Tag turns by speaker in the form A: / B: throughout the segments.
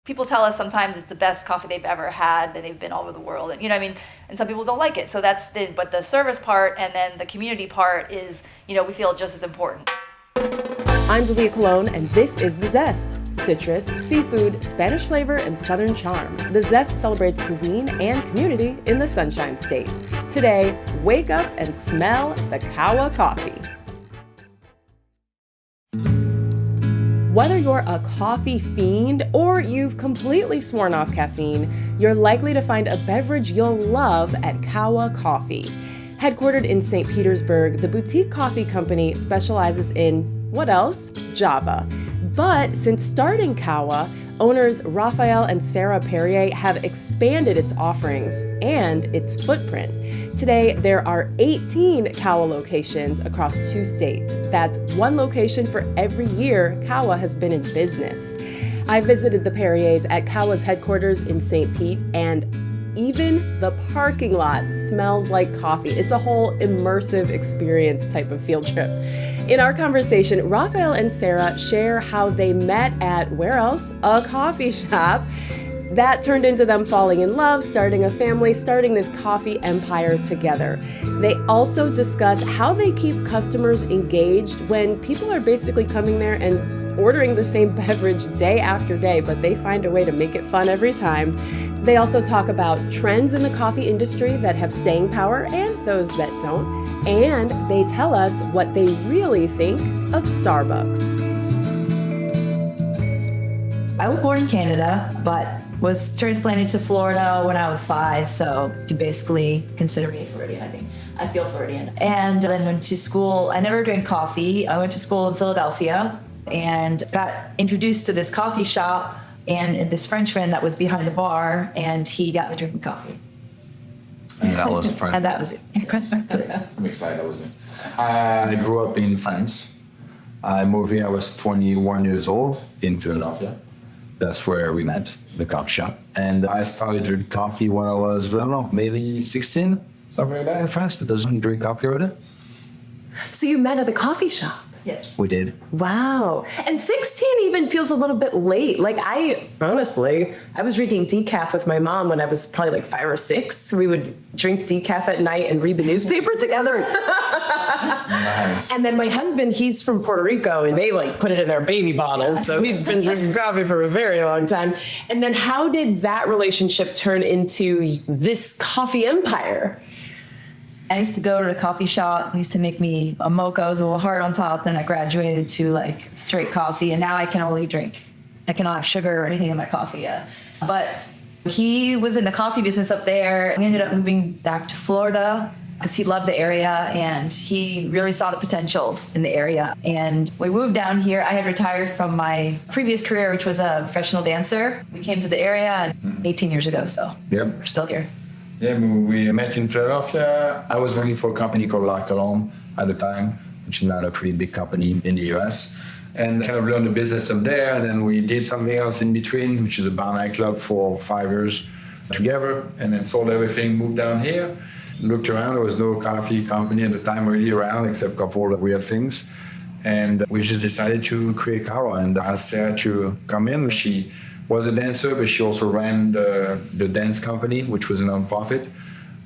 A: People tell us sometimes it's the best coffee they've ever had, and they've been all over the world, and and some people don't like it. So but the service part and then the community part is, we feel just as important.
B: I'm Dalia Colon, and this is The Zest. Citrus, seafood, Spanish flavor, and Southern charm. The Zest celebrates cuisine and community in the Sunshine State. Today, wake up and smell the Kahwa Coffee. Whether you're a coffee fiend or you've completely sworn off caffeine, you're likely to find a beverage you'll love at Kahwa Coffee. Headquartered in St. Petersburg, the boutique coffee company specializes in, what else? Java. But since starting Kawha, owners Raphael and Sarah Perrier have expanded its offerings and its footprint. Today, there are 18 Kawha locations across 2 states. That's 1 location for every year Kawha has been in business. I visited the Perriers at Kawha's headquarters in St. Pete, and even the parking lot smells like coffee. It's a whole immersive experience type of field trip. In our conversation, Raphael and Sarah share how they met at, where else? A coffee shop. That turned into them falling in love, starting a family, starting this coffee empire together. They also discuss how they keep customers engaged when people are basically coming there and ordering the same beverage day after day, but they find a way to make it fun every time. They also talk about trends in the coffee industry that have staying power and those that don't. And they tell us what they really think of Starbucks.
C: I was born in Canada, but was transplanted to Florida when I was 5, so you can basically consider me a Floridian, I think. I feel Floridian. And then went to school. I never drank coffee. I went to school in Philadelphia and got introduced to this coffee shop and this Frenchman that was behind the bar, and he got me drinking coffee.
D: And that was France.
C: And that was it.
D: I'm excited, that was me. I grew up in France. I moved here, I was 21 years old in Philadelphia. That's where we met, the coffee shop. And I started drinking coffee when I was, I don't know, maybe 16, something like that in France. That doesn't drink coffee already.
B: So you met at the coffee shop?
C: Yes.
D: We did.
B: Wow. And 16 even feels a little bit late. Like I was drinking decaf with my mom when I was probably like 5 or 6. We would drink decaf at night and read the newspaper together.
D: Nice.
B: And then my husband, he's from Puerto Rico, and they put it in their baby bottles. So he's been drinking coffee for a very long time. And then how did that relationship turn into this coffee empire?
C: I used to go to the coffee shop. They used to make me a mocha. It was a little hard on top. Then I graduated to straight coffee, and now I can only drink. I cannot have sugar or anything in my coffee yet. But he was in the coffee business up there. We ended up moving back to Florida because he loved the area, and he really saw the potential in the area. And we moved down here. I had retired from my previous career, which was a professional dancer. We came to the area 18 years ago, so we're still here.
D: Yeah, we met in Philadelphia. I was working for a company called La Colombe at the time, which is now a pretty big company in the US, and kind of learned the business up there. And then we did something else in between, which is a bar nightclub for 5 years together, and then sold everything, moved down here, looked around. There was no coffee company at the time really around, except a couple of weird things. And we just decided to create Kawha and asked Sarah to come in. She was a dancer, but she also ran the dance company, which was a non-profit.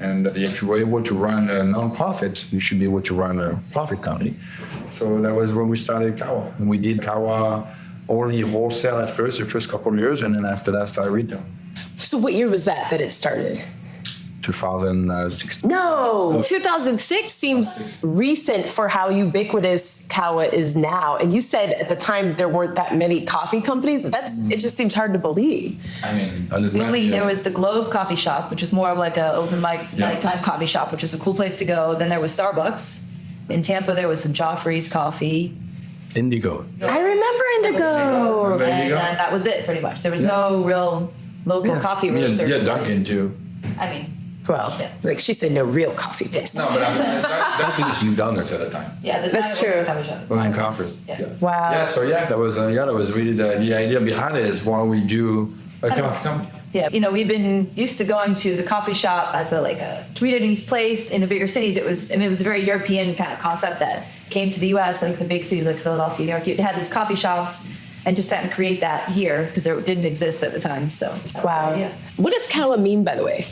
D: And if you were able to run a non-profit, you should be able to run a profit company. So that was when we started Kawha. And we did Kawha only wholesale at first, the first couple of years, and then after that started retail.
B: So what year was that it started?
D: 2016.
B: No, 2006 seems recent for how ubiquitous Kawha is now. And you said at the time there weren't that many coffee companies. It just seems hard to believe.
D: I mean,
C: There was the Globe Coffee Shop, which is more of like an open mic nighttime coffee shop, which is a cool place to go. Then there was Starbucks. In Tampa, there was some Joffrey's coffee.
D: Indigo.
B: I remember Indigo.
C: And then that was it, pretty much. There was no real local coffee roasters.
D: Yeah, Dunkin' too.
C: I mean,
B: well, she said no real coffee place.
D: No, but Dunkin' is in donuts at the time.
C: Yeah,
B: that's true.
C: Coffee shop.
D: Buying coffee.
C: Yeah.
B: Wow.
D: Yeah, so that was really the idea behind it is why don't we do a coffee company?
C: Yeah, we've been used to going to the coffee shop as a community place in the bigger cities. It was a very European kind of concept that came to the U.S. Like the big cities like Philadelphia, New York. You had these coffee shops and just trying to create that here because there didn't exist at the time. So
B: Wow.
C: yeah.
B: What does Kawha mean, by the way?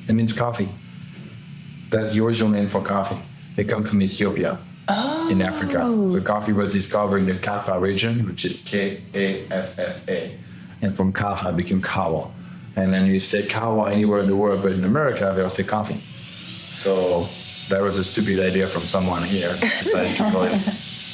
D: It means coffee. That's the original name for coffee. They come from Ethiopia in Africa. So coffee was discovered in the Kaffa region, which is Kaffa. And from Kaffa it became Kahwa. And then you say Kahwa anywhere in the world, but in America, they'll say coffee. So that was a stupid idea from someone here. Decided to call it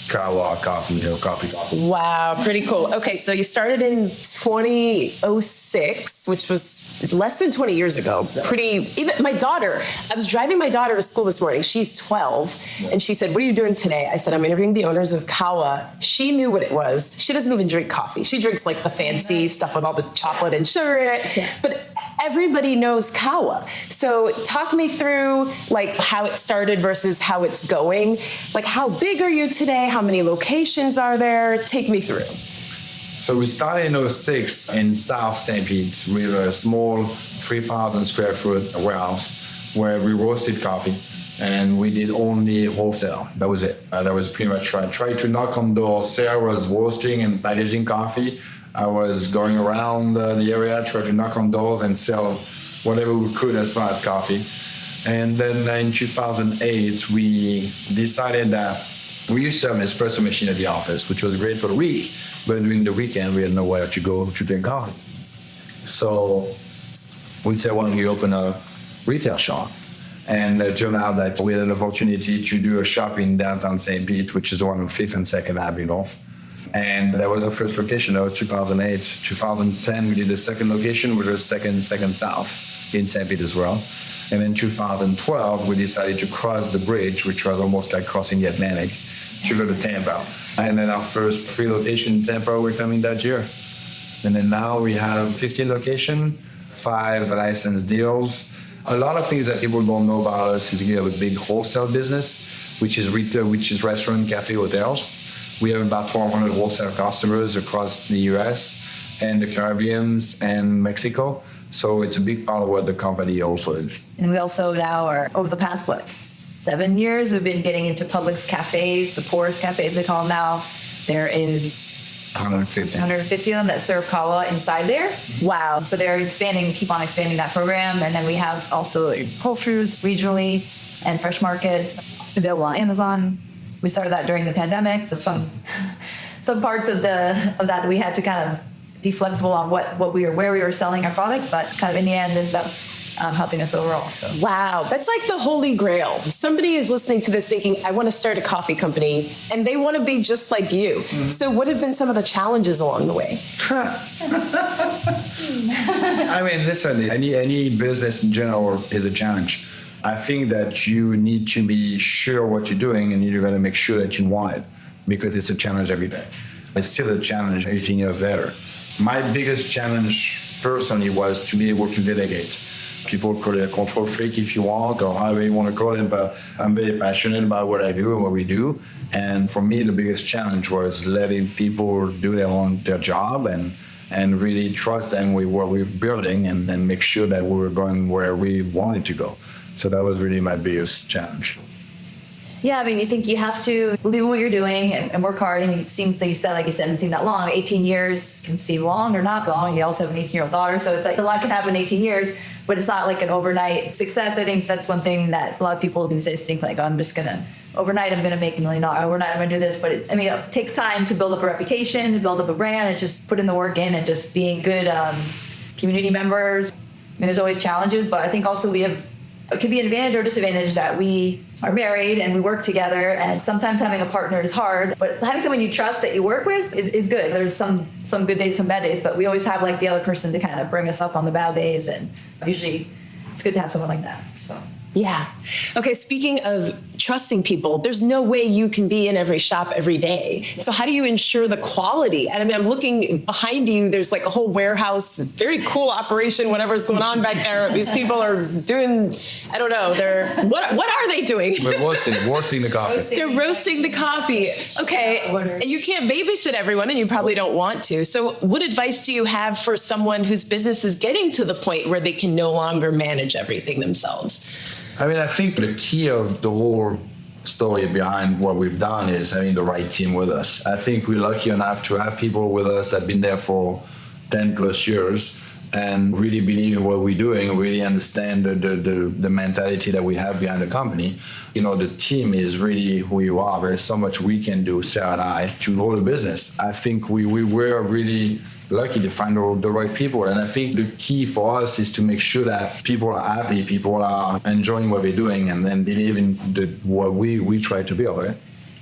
D: Kahwa Coffee, coffee.
B: Wow, pretty cool. Okay, so you started in 2006, which was less than 20 years ago. Even my daughter, I was driving my daughter to school this morning. She's 12, and she said, "What are you doing today?" I said, "I'm interviewing the owners of Kawha." She knew what it was. She doesn't even drink coffee. She drinks like the fancy stuff with all the chocolate and sugar in it.
C: Yeah.
B: But everybody knows Kawha. So talk me through like how it started versus how it's going. Like how big are you today? How many locations are there? Take me through.
D: So we started in 2006 in South St. Pete with a small 3,000 square foot warehouse where we roasted coffee and we did only wholesale. That was it. That was pretty much right. Tried to knock on doors. Sarah was roasting and packaging coffee. I was going around the area, trying to knock on doors and sell whatever we could as far as coffee. And then in 2008, we decided that we used to have an espresso machine at the office, which was great for the week, but during the weekend, we had nowhere to go to drink coffee. So we said, why don't we open a retail shop? And it turned out that we had an opportunity to do a shop in downtown St. Pete, which is the one on 5th and 2nd Avenue North. And that was our first location. That was 2008. 2010, we did the second location, which was second south in St. Pete as well. And in 2012, we decided to cross the bridge, which was almost like crossing the Atlantic, to go to Tampa. And then our first 3 locations in Tampa were coming that year. And then now we have 15 locations, 5 licensed deals. A lot of things that people don't know about us is we have a big wholesale business, which is retail, which is restaurant, cafe, hotels. We have about 1,200 wholesale customers across the US and the Caribbean and Mexico. So it's a big part of what the company also is.
C: And we also now are, over the past, 7 years, we've been getting into Publix cafes, the poorest cafes they call them now. There is 150 of them that serve Kawha inside there.
B: Wow.
C: So they're keep on expanding that program. And then we have also Whole Foods regionally and fresh markets available on Amazon. We started that during the pandemic. Some parts of that we had to kind of be flexible on where we were selling our product, but kind of in the end ended up helping us overall. So
B: Wow, that's like the holy grail. Somebody is listening to this thinking, I want to start a coffee company, and they want to be just like you. Mm-hmm. So what have been some of the challenges along the way?
D: I mean, listen, any business in general is a challenge. I think that you need to be sure what you're doing, and you're going to make sure that you want it, because it's a challenge every day. It's still a challenge 18 years later. My biggest challenge personally was to be able to delegate. People call it a control freak if you want, or however you want to call it, but I'm very passionate about what I do and what we do. And for me, the biggest challenge was letting people do their job and really trust them with what we're building, and then make sure that we were going where we wanted to go. So that was really my biggest challenge.
C: yeah, I mean, you think you have to believe in what you're doing and work hard. And it seems like you said, it didn't seem that long. 18 years can seem long or not long. You also have an 18-year-old daughter. So it's like a lot can happen in 18 years, but it's not like an overnight success. I think that's one thing that a lot of people these days think I'm just going to, overnight I'm going to make $1 million. Overnight I'm going to do this. But it takes time to build up a reputation, to build up a brand. It's just putting the work in and just being good community members. There's always challenges, but I think also it could be an advantage or disadvantage that we are married and we work together, and sometimes having a partner is hard, but having someone you trust that you work with is good. There's some good days, some bad days, but we always have the other person to kind of bring us up on the bad days, and usually it's good to have someone like that. So
B: Yeah. Okay, speaking of trusting people, there's no way you can be in every shop every day. So how do you ensure the quality? And I'm looking behind you, there's a whole warehouse, very cool operation, whatever's going on back there. These people are doing, I don't know, what are they doing?
D: We're roasting the coffee.
B: They're roasting the coffee. Okay, and you can't babysit everyone, and you probably don't want to. So what advice do you have for someone whose business is getting to the point where they can no longer manage everything themselves?
D: I think the key of the whole story behind what we've done is having the right team with us. I think we're lucky enough to have people with us that have been there for 10 plus years and really believe in what we're doing, really understand the mentality that we have behind the company. You know, the team is really who you are. There's so much we can do, Sarah and I, to grow the business. I think we were really lucky to find the right people. And I think the key for us is to make sure that people are happy, people are enjoying what they're doing, and then believe in what we try to build, right?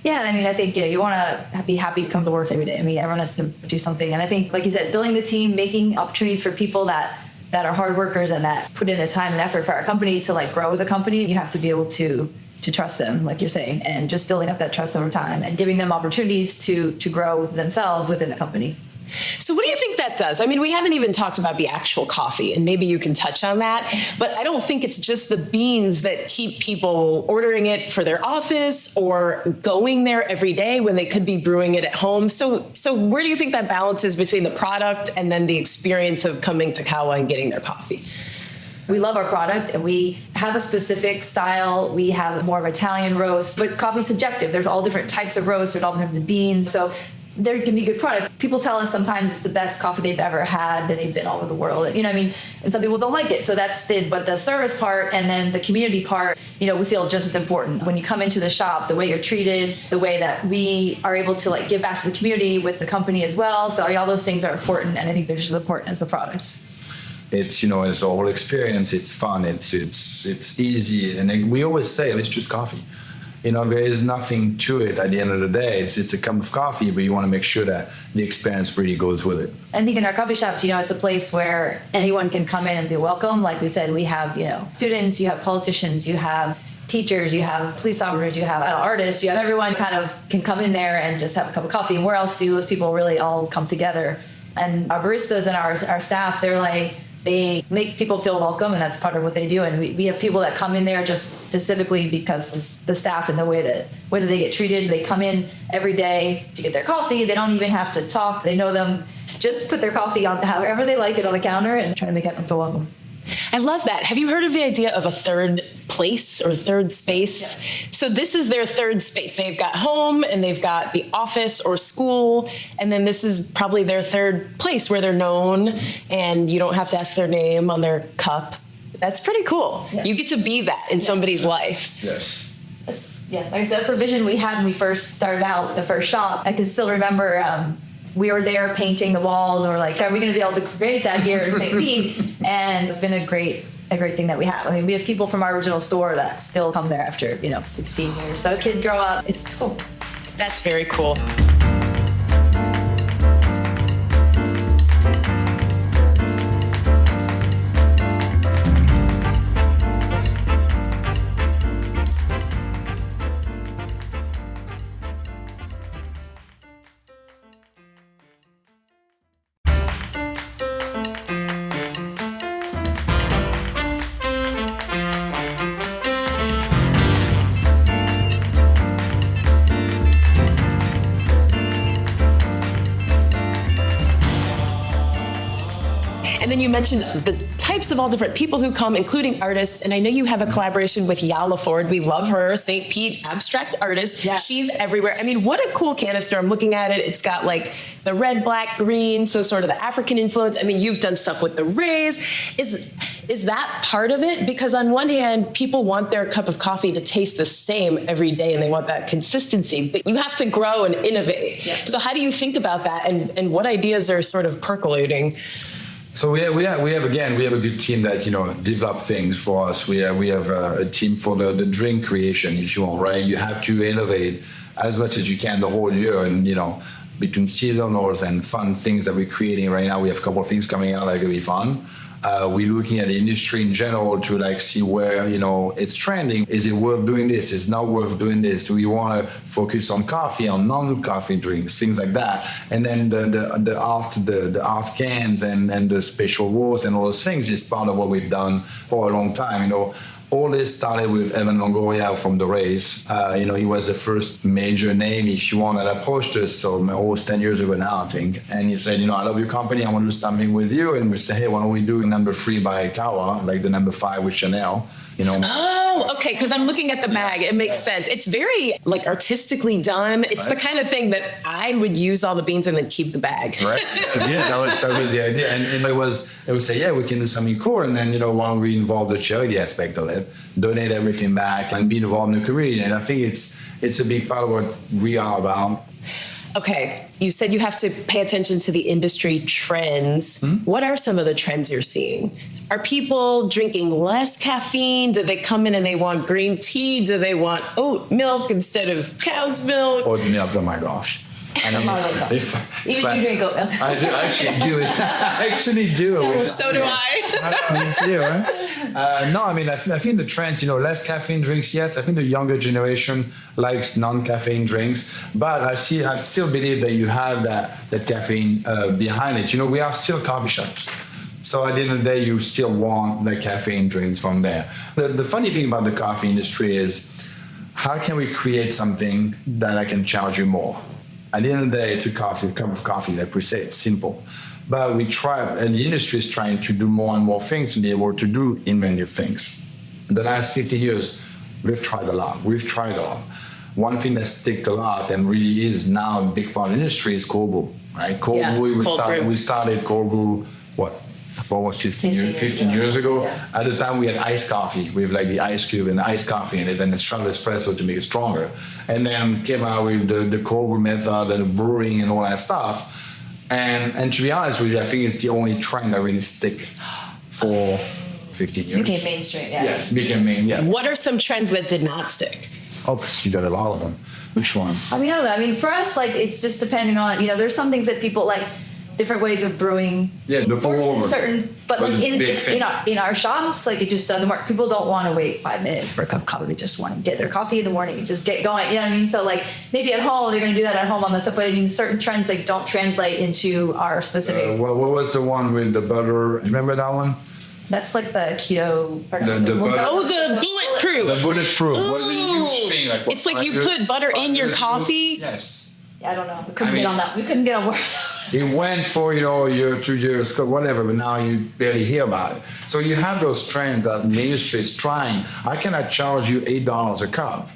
C: Yeah, and I mean, I think you want to be happy to come to work every day. I mean, everyone has to do something. And I think, like you said, building the team, making opportunities for people that are hard workers and that put in the time and effort for our company to like grow the company, you have to be able to trust them, like you're saying, and just building up that trust over time and giving them opportunities to grow themselves within the company.
B: So what do you think that does? I mean, we haven't even talked about the actual coffee, and maybe you can touch on that, but I don't think it's just the beans that keep people ordering it for their office or going there every day when they could be brewing it at home. So where do you think that balance is between the product and then the experience of coming to Kawha and getting their coffee?
C: We love our product and we have a specific style. We have more of Italian roast, but coffee's subjective. There's all different types of roast. There's all different beans. So there can be good product. People tell us sometimes it's the best coffee they've ever had, that they've been all over the world. You know what I mean? And some people don't like it. So but the service part and then the community part, you know, we feel just as important. When you come into the shop, the way you're treated, the way that we are able to like give back to the community with the company as well. So all those things are important, and I think they're just as important as the product.
D: It's, you know, it's a whole experience. It's fun. It's easy. And we always say it's just coffee. You know, there is nothing to it at the end of the day. It's a cup of coffee, but you want to make sure that the experience really goes with it.
C: I think in our coffee shops, you know, it's a place where anyone can come in and be welcome. Like we said, we have, you know, students, you have politicians, you have teachers, you have police officers, you have artists, you have everyone kind of can come in there and just have a cup of coffee. And where else do those people really all come together? And our baristas and our staff, they make people feel welcome, and that's part of what they do. And we have people that come in there just specifically because of the staff and the way that they get treated. They come in every day to get their coffee. They don't even have to talk. They know them. Just put their coffee on however they like it on the counter and try to make everyone feel welcome.
B: I love that. Have you heard of the idea of a third place or third space?
C: Yeah.
B: So this is their third space. They've got home and they've got the office or school, and then this is probably their third place where they're known and you don't have to ask their name on their cup. That's pretty cool. Yeah. You get to be that in somebody's life.
D: Yes.
C: Like I said, that's the vision we had when we first started out with the first shop. I can still remember we were there painting the walls, or like, are we going to be able to create that here in St. Pete? And it's been a great thing that we have. I mean, we have people from our original store that still come there after, 16 years. So kids grow up. It's cool.
B: That's very cool. And then you mentioned the types of all different people who come, including artists. And I know you have a collaboration with Yala Ford. We love her, St. Pete abstract artist. Yeah. She's everywhere. I mean, what a cool canister. I'm looking at it. It's got like the red, black, green. So sort of the African influence. I mean, you've done stuff with the rays. Is that part of it? Because on one hand, people want their cup of coffee to taste the same every day and they want that consistency, but you have to grow and innovate. Yeah. So how do you think about that, and what ideas are sort of percolating?
D: So we have a good team that develop things for us. We have a team for the drink creation, if you want, right? You have to innovate as much as you can the whole year, and between seasonals and fun things that we're creating right now, we have a couple of things coming out that are gonna be fun. We're looking at the industry in general to see where it's trending. Is it worth doing this? Is it not worth doing this? Do we want to focus on coffee, on non-coffee drinks, things like that? And then the art cans and the special roast and all those things is part of what we've done for a long time. All this started with Evan Longoria from the Rays. He was the first major name, if you want, that approached us, so almost 10 years ago now, I think. And he said, I love your company, I want to do something with you. And we said, hey, why don't we do number 3 by Kawha, like the number 5 with Chanel.
B: Oh, okay. Because I'm looking at the bag. It makes sense. It's very like artistically done. It's the kind of thing that I would use all the beans and then keep the bag.
D: Right. Yeah, that was the idea. And it would say, yeah, we can do something cool. And then, while we involve the charity aspect of it, donate everything back and be involved in the community. And I think it's a big part of what we are about.
B: Okay, you said you have to pay attention to the industry trends. What are some of the trends you're seeing? Are people drinking less caffeine? Do they come in and they want green tea? Do they want oat milk instead of cow's milk?
D: Oat milk, oh my gosh.
C: Even you drink oat milk.
D: I do actually do it. I actually do.
B: So do I.
D: Me too, right? No, I mean, I think the trend, less caffeine drinks, yes. I think the younger generation likes non-caffeine drinks, but I still believe that you have that caffeine behind it. We are still coffee shops. So at the end of the day, you still want the caffeine drinks from there. The funny thing about the coffee industry is, how can we create something that I can charge you more? At the end of the day, it's a cup of coffee, like we say, it's simple. But we try, and the industry is trying to do more and more things to be able to do inventive things. In the last 50 years, we've tried a lot. One thing that sticked a lot and really is now a big part of the industry is cold brew, right? We started cold brew, 15 years ago.
C: Yeah.
D: At the time, we had iced coffee with like the ice cube and the iced coffee in it, and a strong espresso to make it stronger. And then came out with the cold brew method and the brewing and all that stuff. And to be honest with you, I think it's the only trend that really stick for 15 years.
C: Became mainstream, yeah.
D: Yes, became main, yeah.
B: What are some trends that did not stick?
D: Oh, you got a lot of them. Which one?
C: I don't know. I mean, for us, like, it's just depending on, there's some things that people like, different ways of brewing.
D: Yeah, the pour over.
C: But like in our shops, like, it just doesn't work. People don't want to wait 5 minutes for a cup of coffee. They just want to get their coffee in the morning and just get going. You know what I mean? So like maybe at home they're going to do that at home on the stuff, but I mean certain trends like don't translate into our specific.
D: What was the one with the butter? Remember that one?
C: That's like the keto.
D: The butter.
B: Oh, the bulletproof.
D: The bulletproof. What is the huge thing? Like,
B: it's like you put butter in your coffee.
D: Yes.
C: Yeah, I don't know. We couldn't get on that. We couldn't get on board.
D: It went for, a year, 2 years, whatever, but now you barely hear about it. So you have those trends that the industry is trying. How can I charge you $8 a cup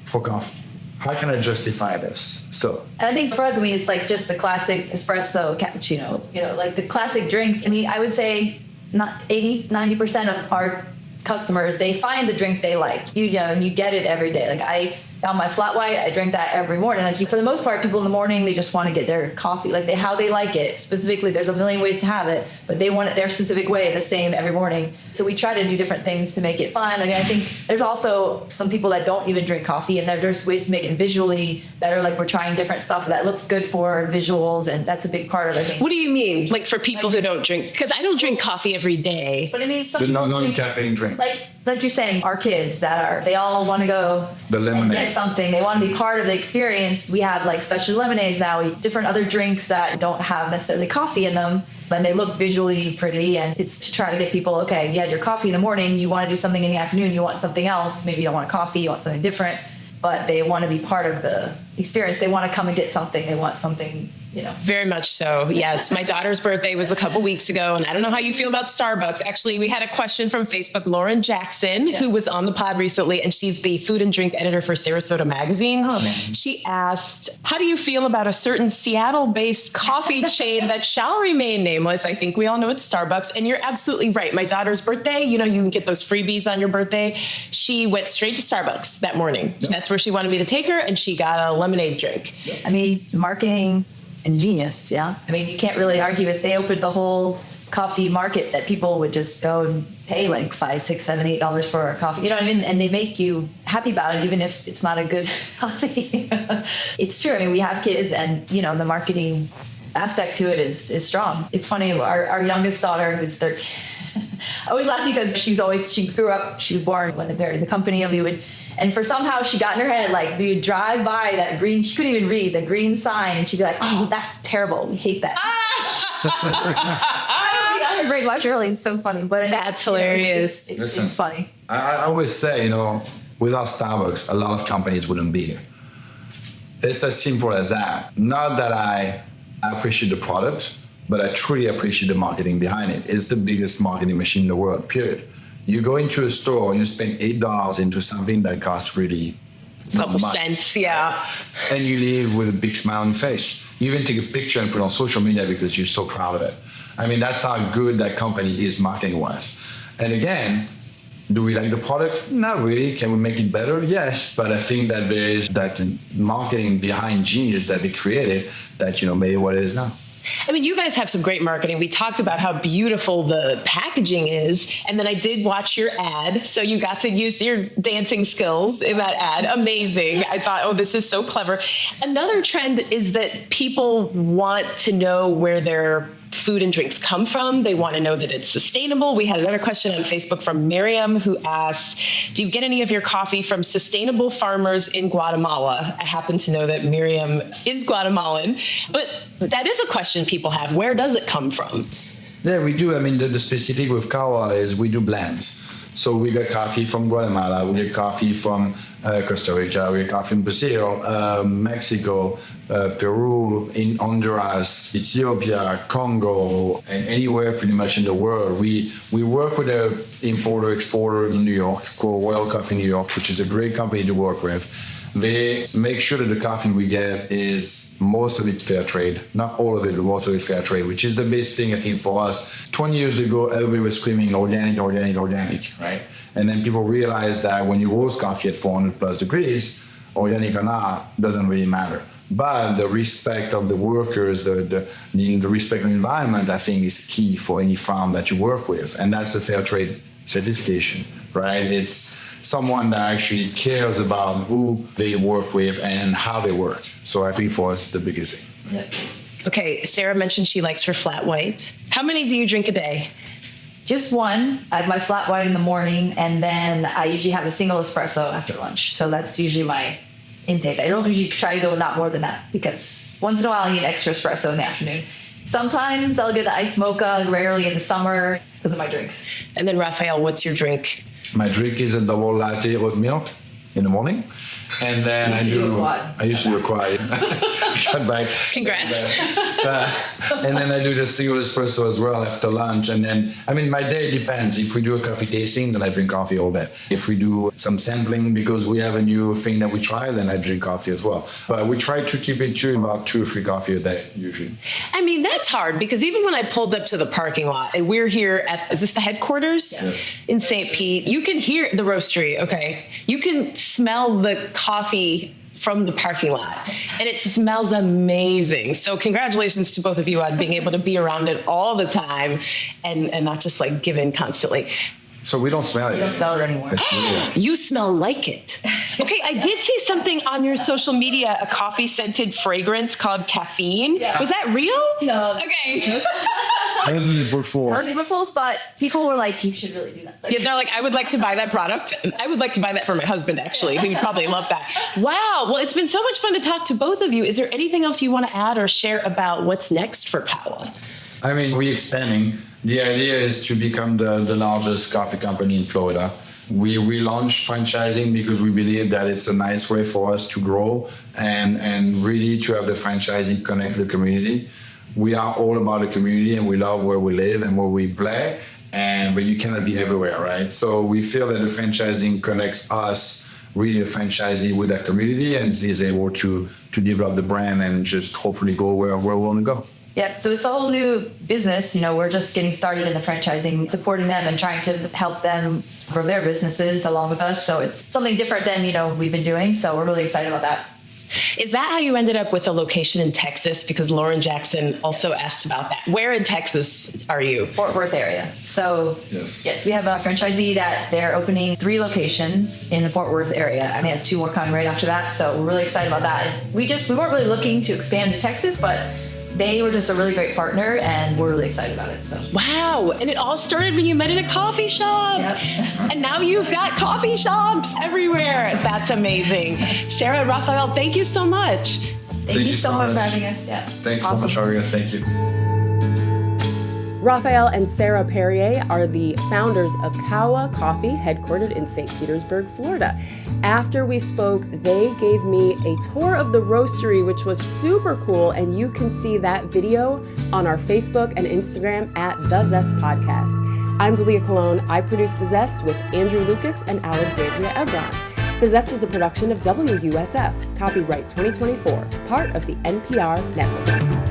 D: for coffee? How can I justify this? So
C: And I think for us, it's like just the classic espresso, cappuccino, like the classic drinks. I mean, I would say not 80-90% of our customers, they find the drink they like, and you get it every day. Like I found my flat white, I drink that every morning. Like for the most part, people in the morning, they just want to get their coffee, like how they like it. Specifically, there's a million ways to have it, but they want it their specific way, the same every morning. So we try to do different things to make it fun. I mean, I think there's also some people that don't even drink coffee, and there's ways to make it visually better. Like we're trying different stuff that looks good for visuals, and that's a big part of it. I think.
B: What do you mean? Like for people who don't drink? Because I don't drink coffee every day.
C: But I mean, some
D: non-caffeine drinks.
C: Like you're saying, our kids they all want to go
D: the lemonade.
C: Get something. They want to be part of the experience. We have like special lemonades now, different other drinks that don't have necessarily coffee in them, and they look visually pretty. And it's to try to get people, okay, you had your coffee in the morning, you want to do something in the afternoon, you want something else. Maybe you don't want coffee, you want something different, but they want to be part of the experience. They want to come and get something. They want something,
B: Very much so. Yes. My daughter's birthday was a couple weeks ago, and I don't know how you feel about Starbucks. Actually, we had a question from Facebook, Lauren Jackson, who was on the pod recently, and she's the food and drink editor for Sarasota Magazine.
C: Oh, man.
B: She asked, how do you feel about a certain Seattle-based coffee chain that shall remain nameless? I think we all know it's Starbucks, and you're absolutely right. My daughter's birthday, you can get those freebies on your birthday. She went straight to Starbucks that morning. Yep. That's where she wanted me to take her, and she got a lemonade drink.
C: I mean, marketing ingenious, yeah. I mean, you can't really argue with. They opened the whole coffee market that people would just go and pay like $5, $6, $7, $8 for a coffee. You know what I mean? And they make you happy about it, even if it's not a good coffee. It's true. I mean, we have kids, and the marketing aspect to it is strong. It's funny. Our youngest daughter, who's 13, I always laugh because she was born when they buried the company, and for somehow she got in her head, like, we would drive by that green, she couldn't even read the green sign, and she'd be like, oh, that's terrible. We hate that. I don't think I very much early. It's so funny. But
B: that's hilarious.
C: It's funny.
D: I always say, without Starbucks, a lot of companies wouldn't be here. It's as simple as that. Not that I appreciate the product, but I truly appreciate the marketing behind it. It's the biggest marketing machine in the world, period. You go into a store, you spend $8 into something that costs really
B: Couple cents, yeah.
D: and you leave with a big smile on your face. You even take a picture and put it on social media because you're so proud of it. I mean, that's how good that company is marketing-wise. And again, do we like the product? Not really. Can we make it better? Yes, but I think that there is that marketing behind genius that they created that, made it what it is now.
B: I mean, you guys have some great marketing. We talked about how beautiful the packaging is. And then I did watch your ad. So you got to use your dancing skills in that ad. Amazing. I thought, oh, this is so clever. Another trend is that people want to know where their food and drinks come from. They want to know that it's sustainable. We had another question on Facebook from Miriam who asked, do you get any of your coffee from sustainable farmers in Guatemala? I happen to know that Miriam is Guatemalan, but that is a question people have. Where does it come from?
D: Yeah, we do. I mean, the specific with Kawha is we do blends. So we get coffee from Guatemala, we get coffee from Costa Rica, we get coffee from Brazil, Mexico, Peru, in Honduras, Ethiopia, Congo, and anywhere pretty much in the world. We work with an importer-exporter in New York called Royal Coffee New York, which is a great company to work with. They make sure that the coffee we get is most of it fair trade. Not all of it, but most of it fair trade, which is the best thing, I think, for us. 20 years ago, everybody was screaming organic, organic, organic, right? And then people realized that when you roast coffee at 400 plus degrees, organic or not, doesn't really matter. But the respect of the workers, the respect of the environment, I think, is key for any farm that you work with. And that's the fair trade certification, right? It's someone that actually cares about who they work with and how they work. So I think for us, the biggest thing.
A: Yep.
B: Okay, Sarah mentioned she likes her flat white. How many do you drink a day?
A: Just one. I have my flat white in the morning, and then I usually have a single espresso after lunch. So that's usually my intake. I don't usually try to go not more than that because once in a while I need extra espresso in the afternoon. Sometimes I'll get an iced mocha, rarely in the summer. Those are my drinks.
B: And then Raphael, what's your drink?
D: My drink is a double latte oat milk in the morning. And then I used to do a quad. Shut back.
B: Congrats.
D: And then I do the single espresso as well after lunch. And then, I mean, my day depends. If we do a coffee tasting, then I drink coffee all day. If we do some sampling because we have a new thing that we try, then I drink coffee as well. But we try to keep it to about 2 or 3 coffee a day, usually.
B: I mean, that's hard because even when I pulled up to the parking lot, and we're here at, is this the headquarters?
D: Yes.
B: In St. Pete, you can hear the roastery, okay? You can smell the coffee from the parking lot, and it smells amazing. So congratulations to both of you on being able to be around it all the time and not just like give in constantly.
D: So we don't smell it.
A: We don't smell it anymore.
B: You smell like it. Okay, I did see something on your social media, a coffee scented fragrance called Caffeine.
A: Yeah.
B: Was that real?
A: No.
B: Okay.
D: I was in it before.
A: Heard it before, but people were like, you should really do that. Like,
B: Yeah, they're like, I would like to buy that product. I would like to buy that for my husband, actually. He would probably love that. Wow. Well, it's been so much fun to talk to both of you. Is there anything else you want to add or share about what's next for Kawha?
D: I mean, we're expanding. The idea is to become the largest coffee company in Florida. We relaunched franchising because we believe that it's a nice way for us to grow and really to have the franchising connect the community. We are all about the community and we love where we live and where we play, but you cannot be everywhere, right? So we feel that the franchising connects us, really the franchisee with that community, and is able to develop the brand and just hopefully go where we want to go.
A: Yeah, so it's a whole new business. We're just getting started in the franchising, supporting them and trying to help them grow their businesses along with us. So it's something different than, we've been doing. So we're really excited about that.
B: Is that how you ended up with a location in Texas? Because Lauren Jackson also asked about that. Where in Texas are you?
A: Fort Worth area. So yes, we have a franchisee that they're opening 3 locations in the Fort Worth area, and they have 2 more coming right after that. So we're really excited about that. And we weren't really looking to expand to Texas, but they were just a really great partner, and we're really excited about it. So
B: Wow. And it all started when you met in a coffee shop.
A: Yep.
B: And now you've got coffee shops everywhere. That's amazing. Sarah and Raphael, thank you so much.
A: Thank you so much for having us. Yeah.
D: Thanks so much, Aria. Thank you.
B: Raphael and Sarah Perrier are the founders of Kahwa Coffee, headquartered in St. Petersburg, Florida. After we spoke, they gave me a tour of the roastery, which was super cool, and you can see that video on our Facebook and Instagram at The Zest Podcast. I'm Dalia Colon. I produce The Zest with Andrew Lucas and Alexandria Evron. The Zest is a production of WUSF, copyright 2024, part of the NPR network.